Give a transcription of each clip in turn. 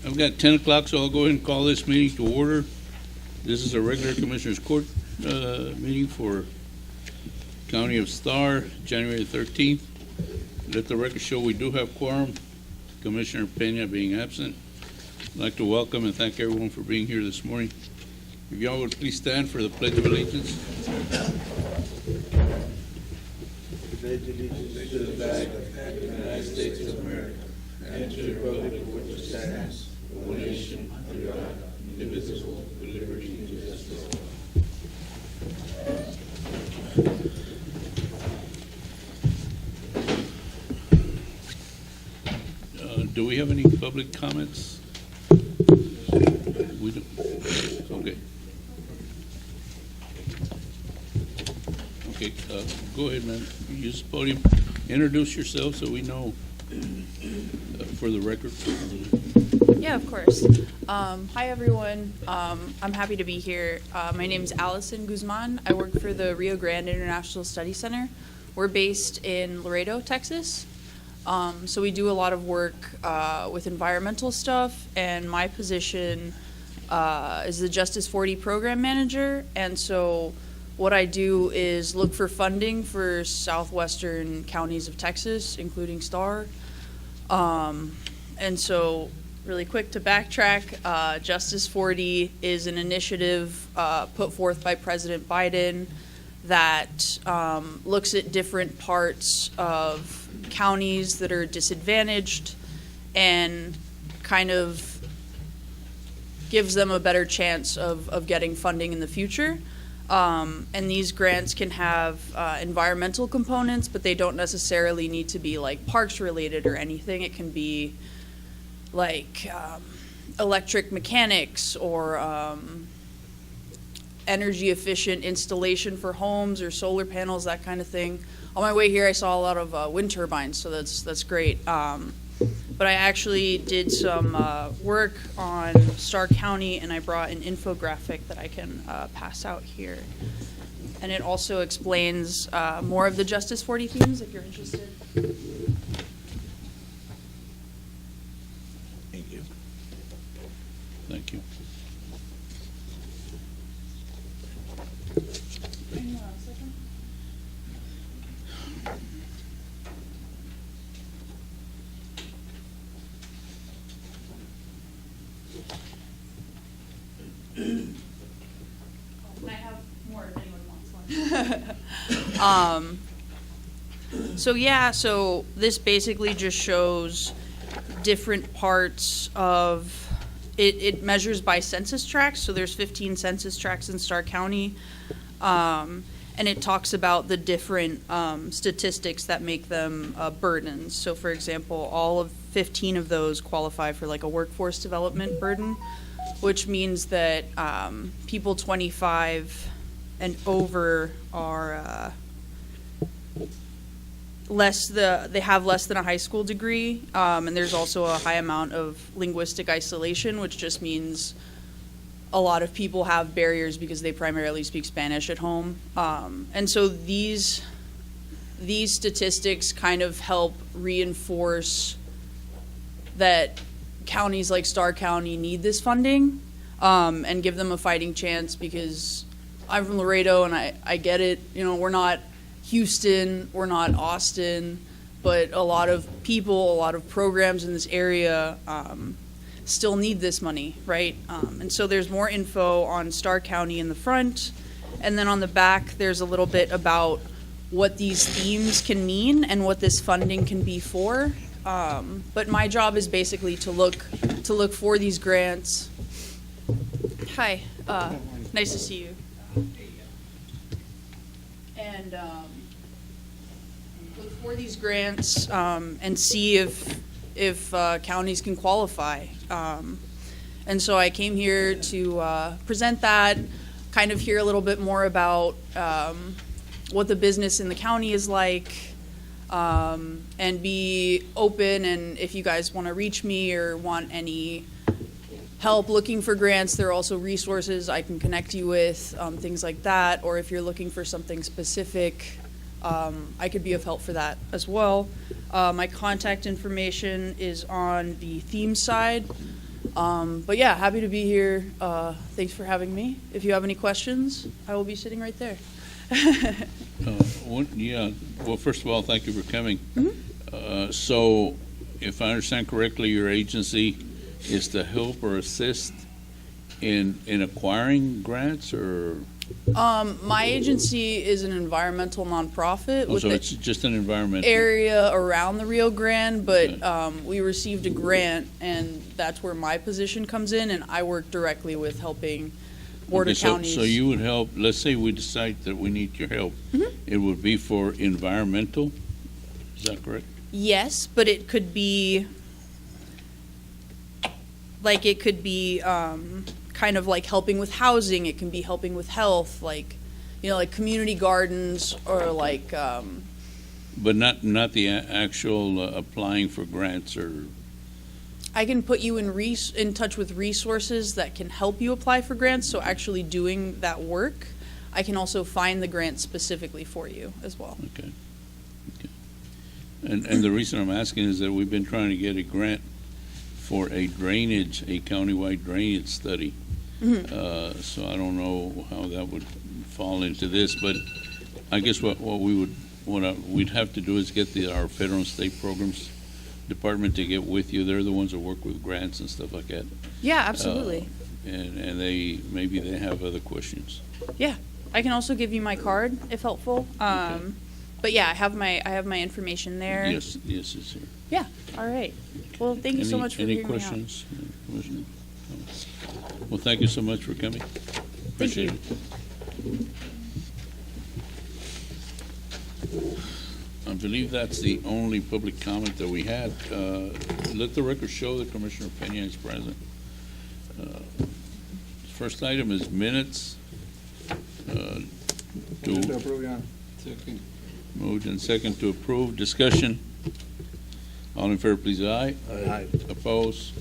I've got 10 o'clock, so I'll go ahead and call this meeting to order. This is a regular Commissioners Court meeting for County of Starr, January 13th. Let the record show we do have quorum, Commissioner Pena being absent. I'd like to welcome and thank everyone for being here this morning. If y'all would please stand for the Pledge of Allegiance. Pledge allegiance to the flag of the United States of America and to the republic for which it stands, one nation, under God, indivisible, with liberty and justice for all. Do we have any public comments? We don't. Okay. Okay, go ahead, man. Use the podium. Introduce yourself so we know for the record. Yeah, of course. Hi, everyone. I'm happy to be here. My name is Allison Guzman. I work for the Rio Grande International Study Center. We're based in Laredo, Texas. So we do a lot of work with environmental stuff, and my position is the Justice 40 Program Manager. And so what I do is look for funding for southwestern counties of Texas, including Starr. And so really quick to backtrack, Justice 40 is an initiative put forth by President Biden that looks at different parts of counties that are disadvantaged and kind of gives them a better chance of getting funding in the future. And these grants can have environmental components, but they don't necessarily need to be like parks related or anything. It can be like electric mechanics or energy efficient installation for homes or solar panels, that kind of thing. On my way here, I saw a lot of wind turbines, so that's great. But I actually did some work on Starr County, and I brought an infographic that I can pass out here. And it also explains more of the Justice 40 themes, if you're interested. Thank you. Thank you. Hang on a second. I have more if anyone wants one. So this basically just shows different parts of it. It measures by census tracts. So there's 15 census tracts in Starr County, and it talks about the different statistics that make them burdens. So for example, all of 15 of those qualify for like a workforce development burden, which means that people 25 and over are they have less than a high school degree, and there's also a high amount of linguistic isolation, which just means a lot of people have barriers because they primarily speak Spanish at home. And so these statistics kind of help reinforce that counties like Starr County need this funding, and give them a fighting chance, because I'm from Laredo and I get it. You know, we're not Houston, we're not Austin, but a lot of people, a lot of programs in this area still need this money, right? And so there's more info on Starr County in the front, and then on the back there's a little bit about what these themes can mean and what this funding can be for. But my job is basically to look for these grants. Hi, nice to see you. And look for these grants and see if counties can qualify. And so I came here to present that, kind of hear a little bit more about what the business in the county is like, and be open. And if you guys want to reach me or want any help looking for grants, there are also resources I can connect you with, things like that. Or if you're looking for something specific, I could be of help for that as well. My contact information is on the theme side. But yeah, happy to be here. Thanks for having me. If you have any questions, I will be sitting right there. Yeah, well, first of all, thank you for coming. So, if I understand correctly, your agency is to help or assist in acquiring grants, or? My agency is an environmental nonprofit Oh, with so the it's just an environmental? area around the Rio Grande, but we received a grant, and that's where my position comes in, and I work directly with helping border Okay, counties. So you would help, let's say we decide that we need your help. It would be for environmental, is that correct? Yes, but it could be kind of like helping with housing. It can be helping with health, like community gardens, or like But not the actual applying for grants, or? I can put you in touch with resources that can help you apply for grants. So actually doing that work, I can also find the grant specifically for you as well. Okay. And the reason I'm asking is that we've been trying to get a grant for a countywide drainage study. So I don't know how that would fall into this, but I guess what we'd have to do is get our federal and state programs department to get with you. They're the ones that work with grants and stuff like that. Yeah, absolutely. And maybe they have other questions. Yeah, I can also give you my card if helpful. But yeah, I have my information there. Yes, it's here. Yeah. All right. Well, thank you so much for Any hearing me out. questions, Commissioner? No. Well, thank you so much for coming. Appreciate it. I believe that's the only public comment that we had. Let the record show that Commissioner Peña is present. First item is minutes. Moved and second to approve. Discussion. All in favor, please, aye. Aye. Opposed?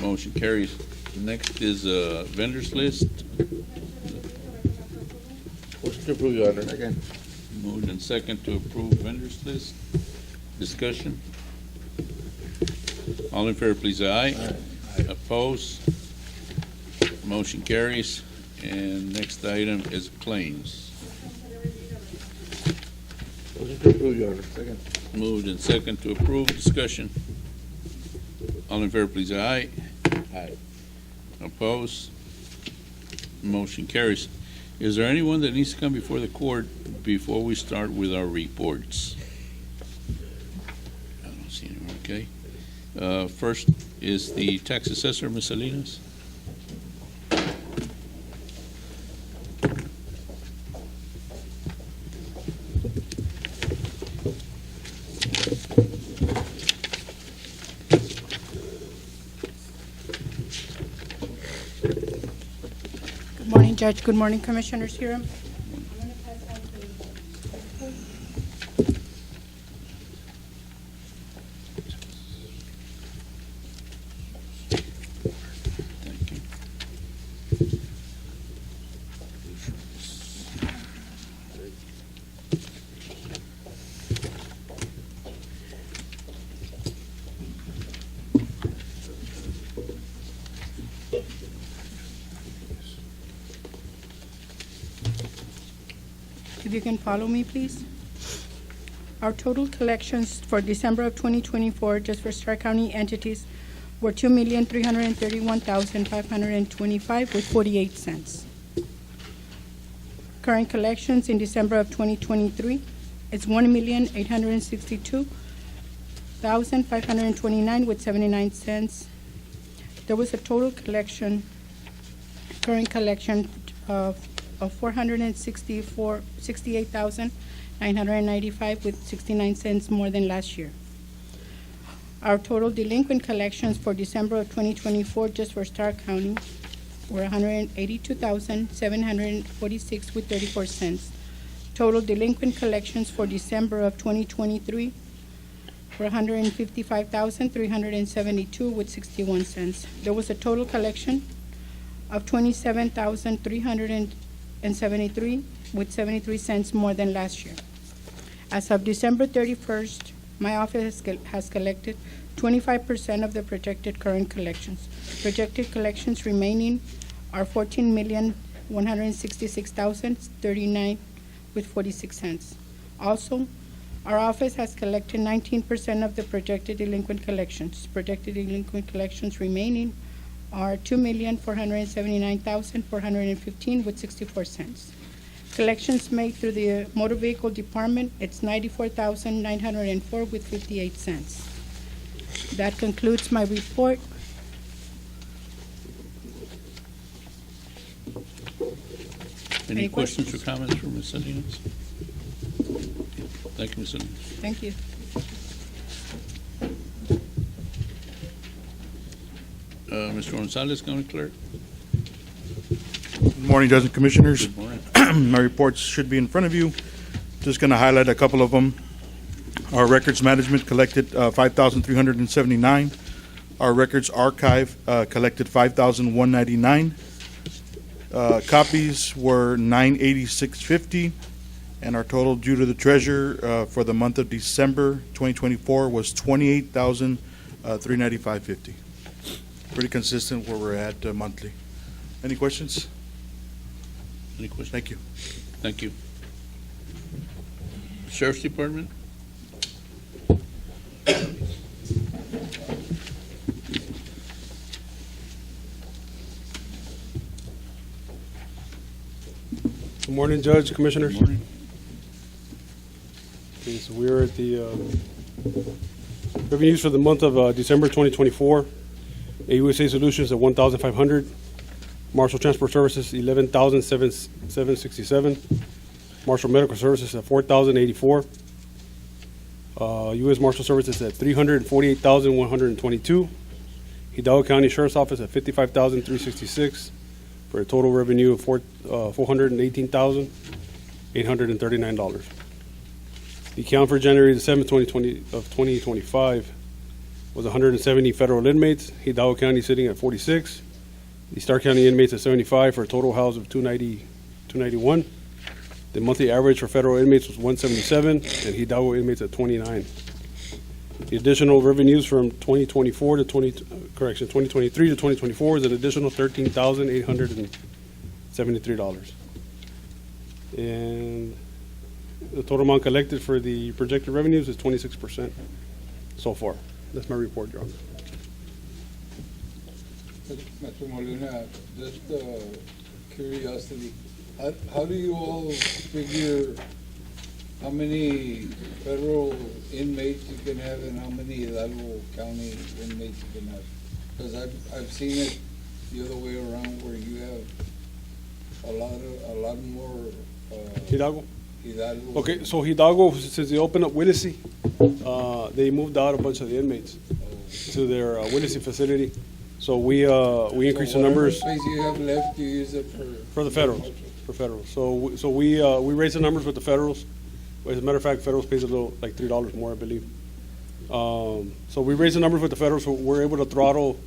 Motion carries. Next is vendors list. Motion to approve, Your Honor. Second. Moved and second to approve vendors list. Discussion. All in favor, please, aye. Opposed? Motion carries. And next item is claims. Motion to approve, Your Honor. Second. Moved and second to approve. Discussion. All in favor, please, aye. Aye. Opposed? Motion carries. Is there anyone that needs to come before the court before we start with our reports? I don't see anyone, okay. First is the tax assessor, Ms. Salinas. Good morning, Judge. Good morning, Commissioners here. Thank you. If you can follow me, please. Our total collections for December of 2024, just for Starr County entities, were $2,331,525 with 48 cents. Current collections in December of 2023 is $1,862,529 with 79 cents. There was a total collection, current collection of $468,995 with 69 cents more than last year. Our total delinquent collections for December of 2024, just for Starr County, were $182,746 with 34 cents. Total delinquent collections for December of 2023 were $155,372 with 61 cents. There was a total collection of $27,373 with 73 cents more than last year. As of December 31st, my office has collected 25% of the projected current collections. Projected collections remaining are 14,166,039 with 46 cents. Also, our office has collected 19% of the projected delinquent collections. Projected delinquent collections remaining are 2,479,415 with 64 cents. Collections made through the motor vehicle department, it's 94,904 with 58 cents. That concludes my report. Any Any questions or comments from Ms. Salinas? Thank you, Ms. Salinas. Thank you. Mr. Gonzalez, County Clerk. Good morning, Judge and Commissioners. Good morning. My reports should be in front of you. Just going to highlight a couple of them. Our records management collected 5,379. Our records archive collected 5,199. Copies were 986.50, and our total due to the treasurer for the month of December 2024 was 28,395.50. Pretty consistent where we're at monthly. Any questions? Any questions? Thank you. Thank you. Sheriff's Department. Good morning, Judge, Commissioners. Good morning. Okay, so we're at the revenues for the month of December 2024. AUSA Solutions at 1,500. Marshall Transport Services 11,767. Marshall Medical Services at 4,084. U.S. Marshal Services at 348,122. Hidalgo County Sheriff's Office at 55,366 for a total revenue of $418,839. The count for January the 7th, 2025 was 170 federal inmates. Hidalgo County sitting at 46. The Starr County inmates at 75 for a total house of 291. The monthly average for federal inmates was 177, and Hidalgo inmates at 29. The additional revenues from 2023 to 2024 is an additional $13,873. And the total amount collected for the projected revenues is 26% so far. That's my report, Your Honor. Mr. Molina, just curiosity, how do you all figure how many federal inmates you can have and how many Hidalgo County inmates you can have? Because I've seen it the other way around where you have a lot more Hidalgo? Hidalgo. Okay, so Hidalgo, since they opened up Willacy, they moved out a bunch of the inmates to their Willacy facility. So we increased the numbers. Space you have left, you use it For the federals, for federals. So we raised the numbers with the federals. As a matter of fact, federals pays a little, like $3 more, I believe. So we raised the numbers with the federals, so we're able to throttle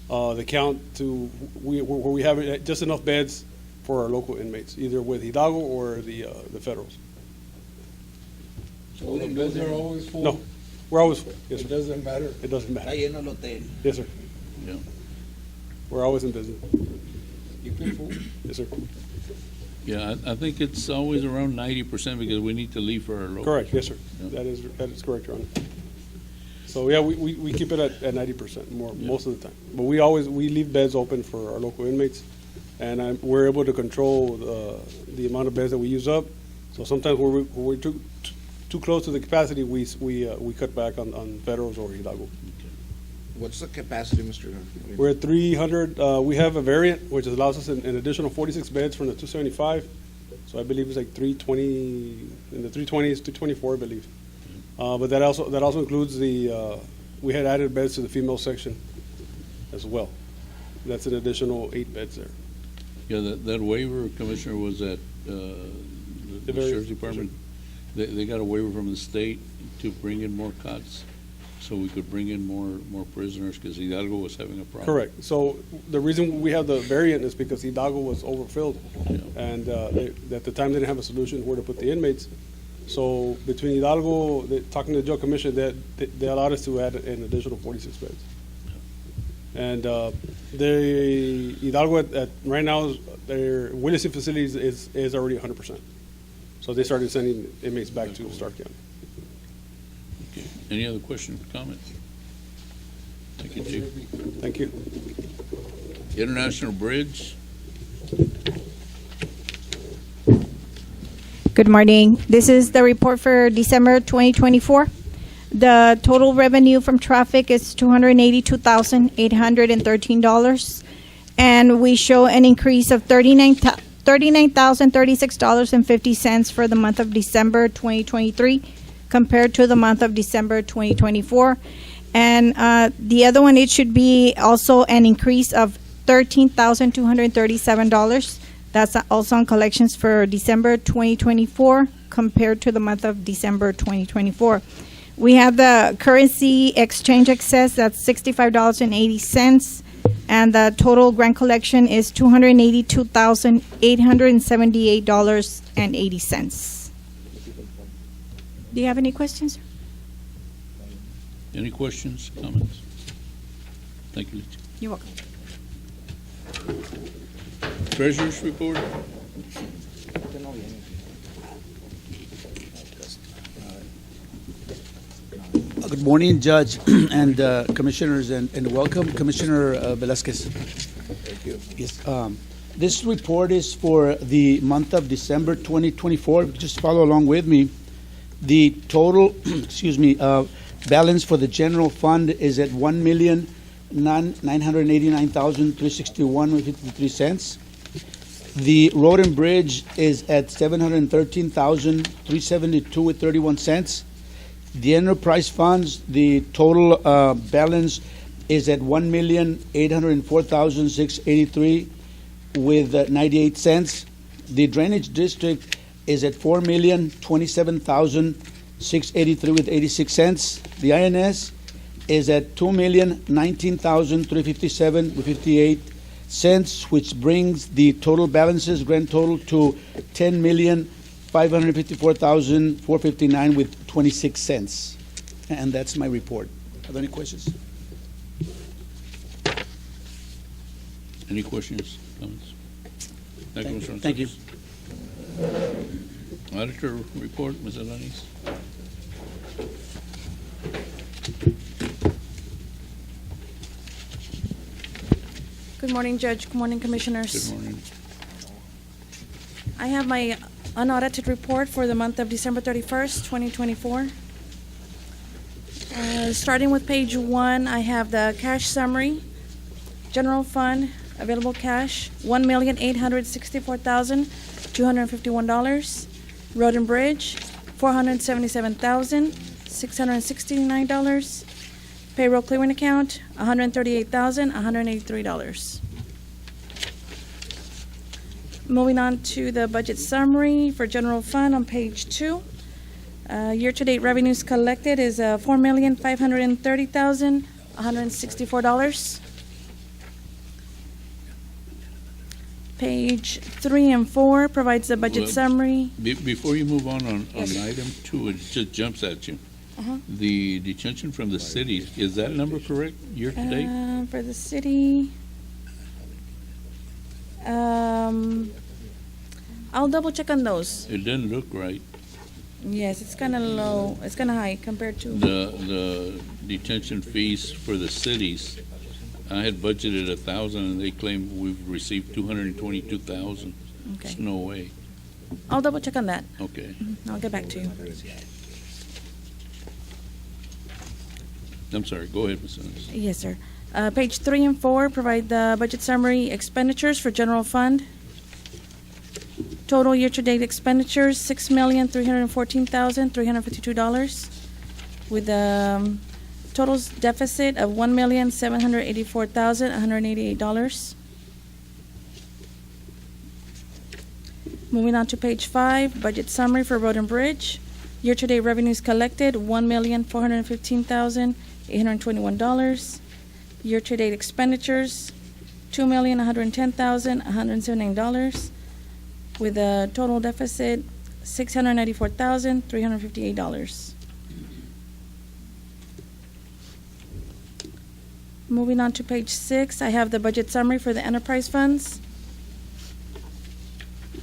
the count to where we have just enough beds for our local inmates, either with Hidalgo or the federals. So the beds are always full? No, we're always full. Yes, It sir. doesn't matter? It doesn't matter. Está lleno el hotel. Yes, sir. Yeah. We're always in business. You can fool? Yes, sir. Yeah, I think it's always around 90% because we need to leave for our local. Correct, yes, sir. Yeah. That is correct, Your Honor. So, yeah, we keep it at 90% more, most of the time. But we leave beds open for our local inmates, and we're able to control the amount of beds that we use up. So sometimes when we're too close to the capacity, we cut back on federals or Hidalgo. What's the capacity, Mr. We're at 300. We have a variant, which allows us an additional 46 beds from the 275. So I believe it's like 320, in the 320s, 224, I believe. But that also includes we had added beds to the female section as well. That's an additional 8 beds there. Yeah, that waiver, Commissioner, was at the Sheriff's Department. They got a waiver from the state to bring in more cots, so we could bring in more prisoners because Hidalgo was having a problem. Correct. So the reason we have the variant is because Hidalgo was overfilled, Yeah. and at the time they didn't have a solution where to put the inmates. So between Hidalgo, talking to the jail commission, they allowed us to add an additional 46 beds. And the Hidalgo right now, their Williston facilities is already 100%. So they started sending inmates back to Starr County. Okay. Any other questions, comments? Thank you, Chief. Thank you. International Bridge, Good morning. This is the report for December 2024. The total revenue from traffic is $282,813, and we show an increase of $39,036.50 for the month of December 2023 compared to the month of December 2024. And the other one, it should be also an increase of $13,237. That's also on collections for December 2024 compared to the month of December 2024. We have the currency exchange excess, that's $65.80, and the total grant collection is $282,878.80. Do you have any questions? any questions, comments? Thank you, Chief. You're welcome. Treasurer's report? Good morning, Judge and Commissioners, and welcome, Commissioner Velasquez. Thank you. Yes, this report is for the month of December 2024. Just follow along with me. The total, balance for the general fund is at $1,989,361.53. The road and bridge is at $713,372.31. The enterprise funds, the total balance is at $1,804,683 with 98 cents. The drainage district is at $4,027,683 with 86 cents. The INS is at $2,019,357 with 58 cents, which brings the total balances, grand total, to $10,554,459 with 26 cents. And that's my report. Are there any questions? Any questions, comments? Thank you. Auditor report, Ms. Alanis? Good morning, Judge. Good morning, Commissioners. Good morning. I have my unaudited report for the month of December 31st, 2024. Starting with page 1, I have the cash summary. General fund, available cash, $1,864,251. Road and bridge, $477,669. Payroll clearing account, $138,183. Moving on to the budget summary for general fund on page 2. Year-to-date revenues collected is $4,530,164. Page 3 and 4 provides the budget Well, summary. Before you move on Yes. item 2, it just jumps at you. Uh-huh. The detention from the cities, is that number correct, year to date? For the city, I'll double check on those. It doesn't look right. Yes, it's kind of low. It's kind of high compared to. The detention fees for the cities, I had budgeted 1,000 and they claim we've received 222,000. Okay, There's no way. I'll double check on that. Okay. I'll get back to you. I'm sorry, go ahead, Ms. Ennis. Yes, sir. Page 3 and 4 provide the budget summary expenditures for general fund. Total year-to-date expenditures, $6,314,352, with a total deficit of $1,784,188. Moving on to page 5, budget summary for road and bridge. Year-to-date revenues collected, $1,415,821. Year-to-date expenditures, $2,110,179, with a total deficit $694,358. Moving on to page 6, I have the budget summary for the enterprise funds.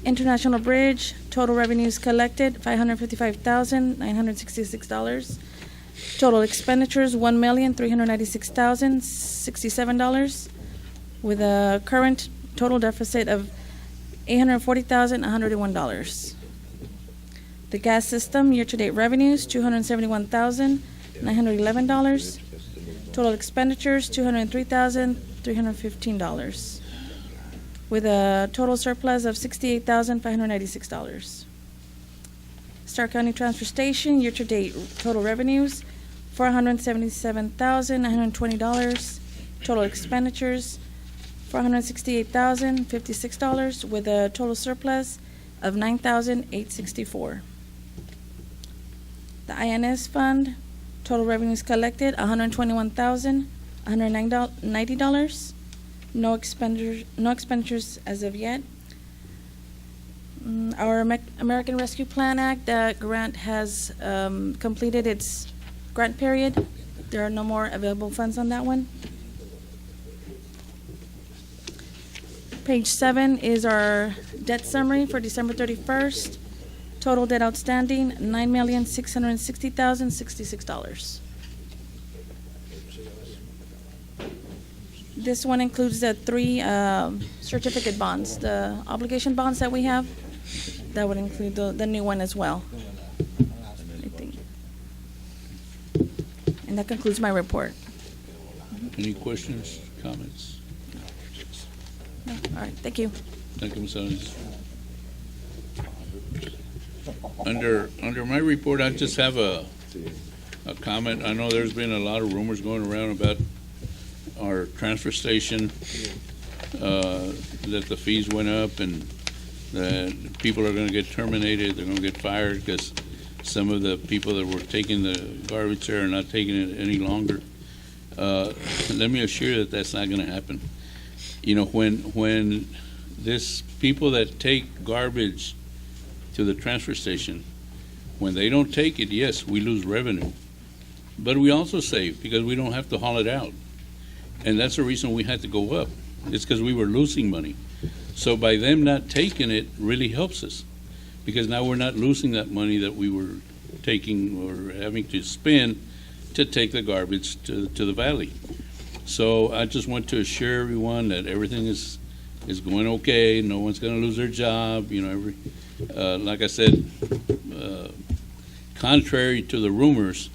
International Bridge, total revenues collected, $555,966. Total expenditures, $1,396,067, with a current total deficit of $840,101. The gas system, year-to-date revenues, $271,911. Total expenditures, $203,315, with a total surplus of $68,596. Starr County Transfer Station, year-to-date total revenues, $477,920. Total expenditures, $468,056, with a total surplus of $9,864. The INS Fund, total revenues collected, $121,190. No expenditures as of yet. Our American Rescue Plan Act, the grant has completed its grant period. There are no more available funds on that one. Page 7 is our debt summary for December 31st. Total debt outstanding, $9,660,066. This one includes the 3 certificate bonds, the obligation bonds that we have. That would include the new one as well, I think. And that concludes my report. Any questions, comments? No? All right, thank you. Thank you, Ms. Alves. Under my report, I just have a comment. I know there's been a lot of rumors going around about our transfer station, that the fees went up and that people are gonna get terminated, they're gonna get fired because some of the people that were taking the garbage there are not taking it any longer. Let me assure you that that's not gonna happen. You know, when this people that take garbage to the transfer station, when they don't take it, yes, we lose revenue, but we also save because we don't have to haul it out. And that's the reason we had to go up. It's because we were losing money. So by them not taking it really helps us, because now we're not losing that money that we were taking or having to spend to take the garbage to the valley. So I just want to assure everyone that everything is going okay. No one's going to lose their job. You know, like I said, contrary to the rumors,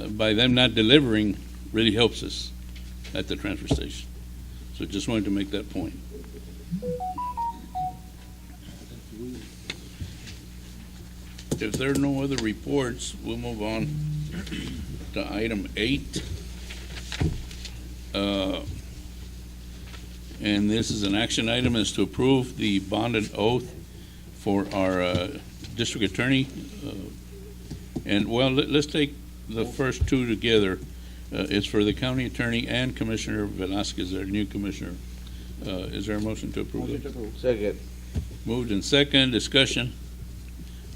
by them not delivering really helps us at the transfer station. So just wanted to make that point. If there are no other reports, we'll move on to item 8. And this is an action item, is to approve the bond and oath for our district attorney. And well, let's take the first two together. It's for the county attorney and Commissioner Velasquez, our new commissioner. Is there a motion to approve? Second. Moved in second, discussion.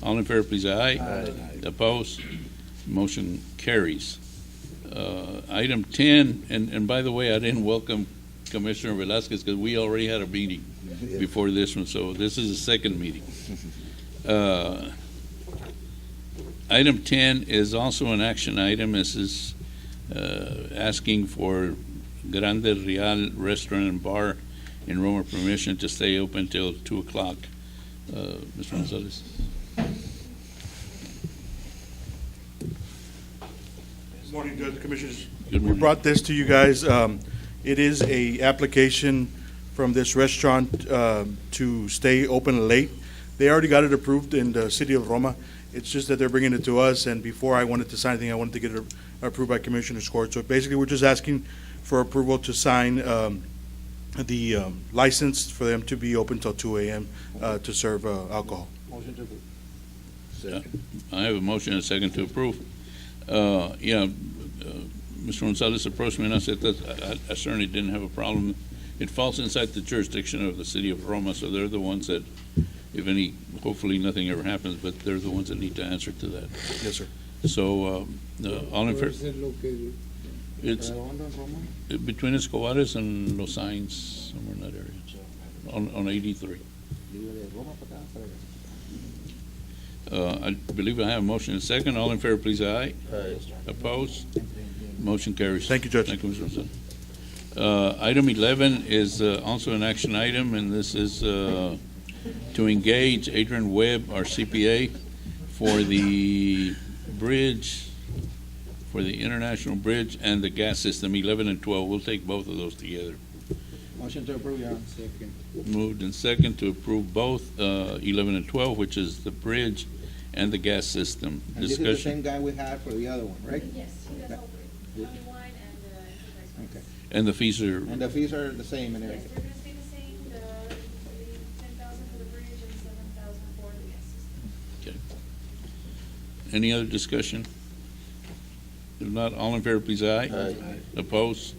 All in favor, please, aye. Aye. Opposed? Motion carries. Item 10, and by the way, I didn't welcome Commissioner Velasquez because we already had a meeting before this one, so this is the second meeting. Item 10 is also an action item. This is asking for Grande Real Restaurant and Bar in Roma permission to stay open till 2 o'clock. Mr. Gonzalez. Good morning, Judge, Commissioners. Good We morning. brought this to you guys. It is a application from this restaurant to stay open late. They already got it approved in the city of Roma. It's just that they're bringing it to us, and before I wanted to sign anything, I wanted to get it approved by Commissioner's Court. So basically, we're just asking for approval to sign the license for them to be open till 2 a.m. To serve alcohol. I have a motion and a second to approve. Mr. Gonzalez approached me and I said that I certainly didn't have a problem. It falls inside the jurisdiction of the city of Roma, so they're the ones that, if any, hopefully nothing ever happens, but they're the ones that need to answer to that. Yes, sir. So, all in favor? It's between Escobares and Los Signs, somewhere in that area, on 83. I believe I have a motion and a second. All in favor, please, aye. Aye. Opposed? Motion carries. Thank you, Judge. Thank you, Mr. Gonzalez. Item 11 is also an action item, and this is to engage Adrian Webb, our CPA, for the bridge, for the international bridge and the gas system, 11 and 12. We'll take both of those together. Motion to approve, Your Honor. Second. Moved and second to approve both 11 and 12, which is the bridge and the gas system. And this is the same Discussion. guy we had for the other one, right? Yes, he does all three, countywide and the enterprise Okay. And the fees are, And the fees are the same and Yes, everything? they're gonna stay the same, the 10,000 for the bridge and 7,000 for the gas system. any other discussion? If not, all in favor, please, aye. Aye. Opposed?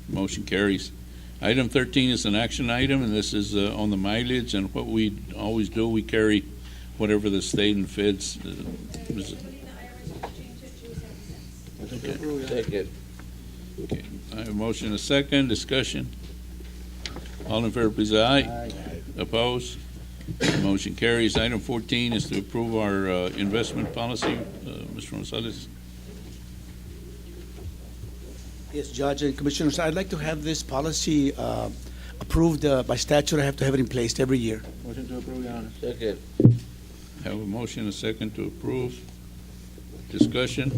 Motion carries. Item 13 is an action item, and this is on the mileage, and what we always do, we carry whatever the state and feds. And I believe the IRS will change it to 7 cents. Motion to approve, Your Honor. Second. Okay, I have a motion, a second, discussion. All in favor, please, aye. Aye. Opposed? Motion carries. Item 14 is to approve our investment policy. Mr. Gonzalez. Yes, Judge and Commissioners, I'd like to have this policy approved by statute. I have to have it in place every year. Motion to approve, Your Honor. Second. Have a motion, a second to approve. Discussion.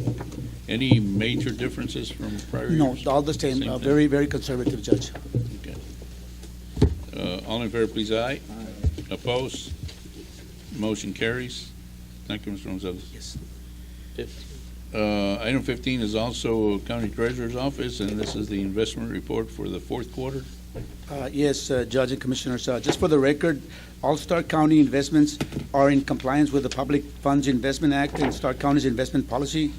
Any major differences from prior No, years? all the same, Same thing. very, very conservative, Judge. All in favor, please, aye. Aye. Opposed? Motion carries. Thank you, Mr. Gonzalez. Yes. Item 15 is also County Treasurer's Office, and this is the investment report for the fourth quarter. Yes, Judge and Commissioners, just for the record, all Starr County investments are in compliance with the Public Funds Investment Act and Starr County's investment policy.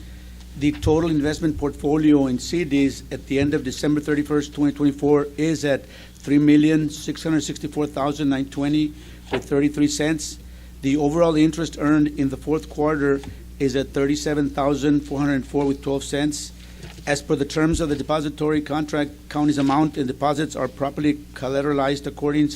The total investment portfolio in CDs at the end of December 31st, 2024 is at $3,664,920 with 33 cents. The overall interest earned in the fourth quarter is at $37,404 with 12 cents. As per the terms of the depository contract, county's amount and deposits are properly collateralized according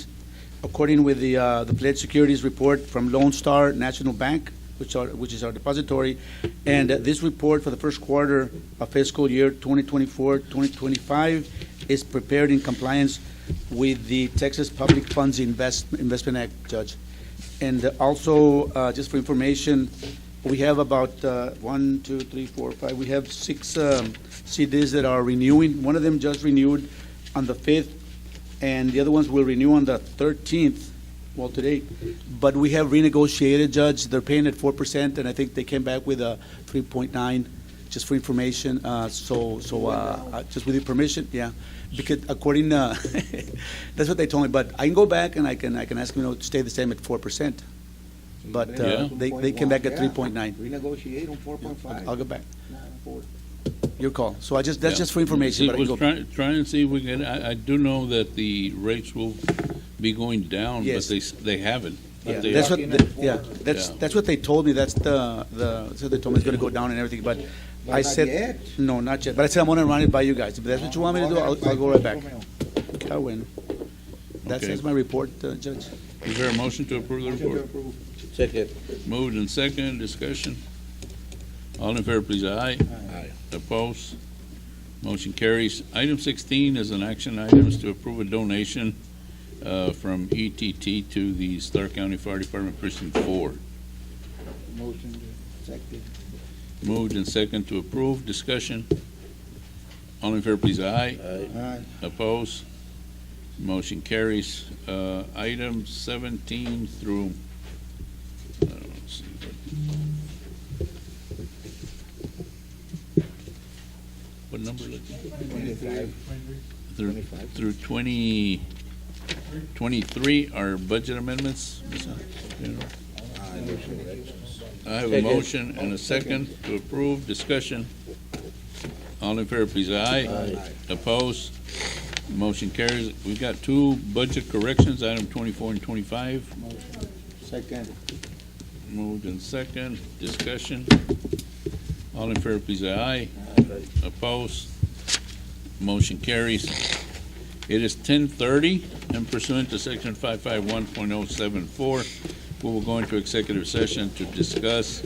with the pledged securities report from Lone Star National Bank, which is our depository. And this report for the first quarter of fiscal year 2024-2025 is prepared in compliance with the Texas Public Funds Investment Act, Judge. And also, just for information, we have about 1, 2, 3, 4, 5. We have 6 CDs that are renewing. One of them just renewed on the 5th, and the other ones will renew on the 13th, well, today. But we have renegotiated, Judge. They're paying at 4%, and I think they came back with a 3.9, just for information. Just with your permission, yeah. Because according, that's what they told me. But I can go back and I can ask them, to stay the same at 4%. But Yeah. they came back at Yeah. 3.9. Renegotiate on 4.5. I'll go back. Nah, 4. Your call. So that's Yeah. just for information. See, But I can go. try and see if we can, I do know that the rates will be going down, but Yes. they haven't. But Yeah, they that's are. what. Locking at Yeah, 4. that's Yeah. that's what they told me. That's so they told me it's going to go down and everything. But But I not said yet. no, not yet. But I said I'm going to run it by you guys. If that's what you want me to do, I'll go right back. Ah, bueno. Okay. That's my report, Judge. Is there a motion to approve the Motion to report? approve. Second. Moved and second, discussion. All in favor, please, aye. Aye. Opposed? Motion carries. Item 16 is an action item is to approve a donation from ETT to the Starr County Fire Department Precinct 4. Motion to second. Moved and second to approve, discussion. All in favor, please, aye. Aye. Aye. Opposed? Motion carries. Item 17 through, I don't see, what number? 25. Through 2023 are budget amendments. I have a Second. motion and a second to approve, discussion. All in favor, please, aye. Aye. Opposed? Motion carries. We've got 2 budget corrections, item 24 and 25. Second. Moved and second, discussion. All in favor, please, aye. Aye. Opposed? Motion carries. It is 10:30, and pursuant to Section 551.074, we will go into executive session to discuss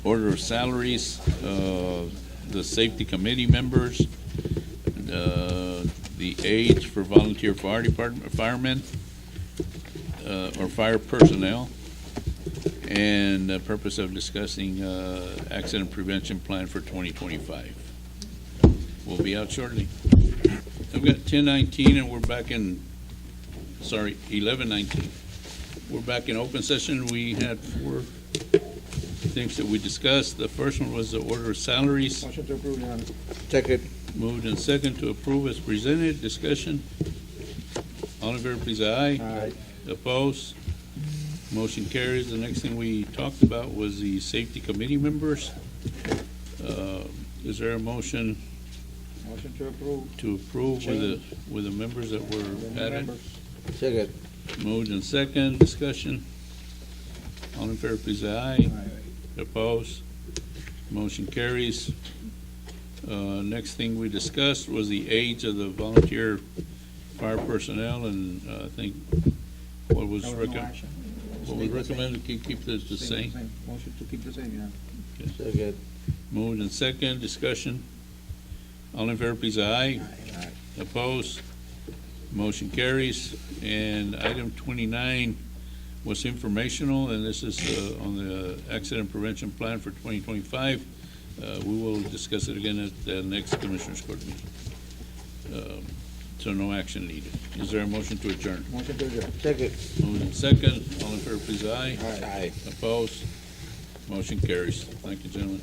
order of salaries, the safety committee members, the age for volunteer fire department, firemen, or fire personnel, and the purpose of discussing accident prevention plan for 2025. We'll be out shortly. I've got 10:19, and we're back in, 11:19. We're back in open session. We had 4 things that we discussed. The first one was the order of salaries. Motion to approve, Your Honor. Second. Moved and second to approve as presented. Discussion. All in favor, please, aye. Aye. Opposed? Motion carries. The next thing we talked about was the safety committee members. Is there a motion Motion to approve. to approve with the members that were added? Second. Moved and second. Discussion. All in favor, please, aye. Opposed? Motion carries. Next thing we discussed was the age of the volunteer fire personnel, and I think what was recommended, keep this the same. Motion to keep the same, Your Honor. Second. Moved and second. Discussion. All in favor, please, aye. Aye. Opposed? Motion carries. And item 29 was informational, and this is on the accident prevention plan for 2025. We will discuss it again at the next Commissioners Court meeting. So no action needed. Is there a motion to adjourn? Motion to adjourn. Second. Moved and second. All in favor, please, aye. Aye. Opposed? Motion carries. Thank you, gentlemen.